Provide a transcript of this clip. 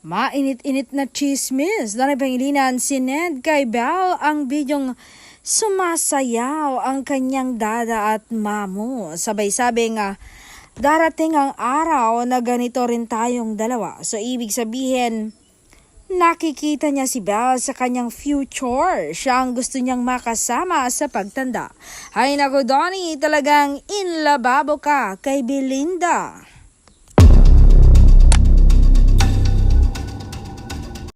Mainit-init na chismis na napangilinan si Ned kay Belle ang bidyong sumasayaw ang kanyang dada at mamo. Sabay-sabi nga, darating ang araw na ganito rin tayong dalawa. So ibig sabihin, nakikita niya si Belle sa kanyang future. Siya ang gusto niyang makasama sa pagtanda. Hay naku Donnie, talagang inlababo ka kay Belinda.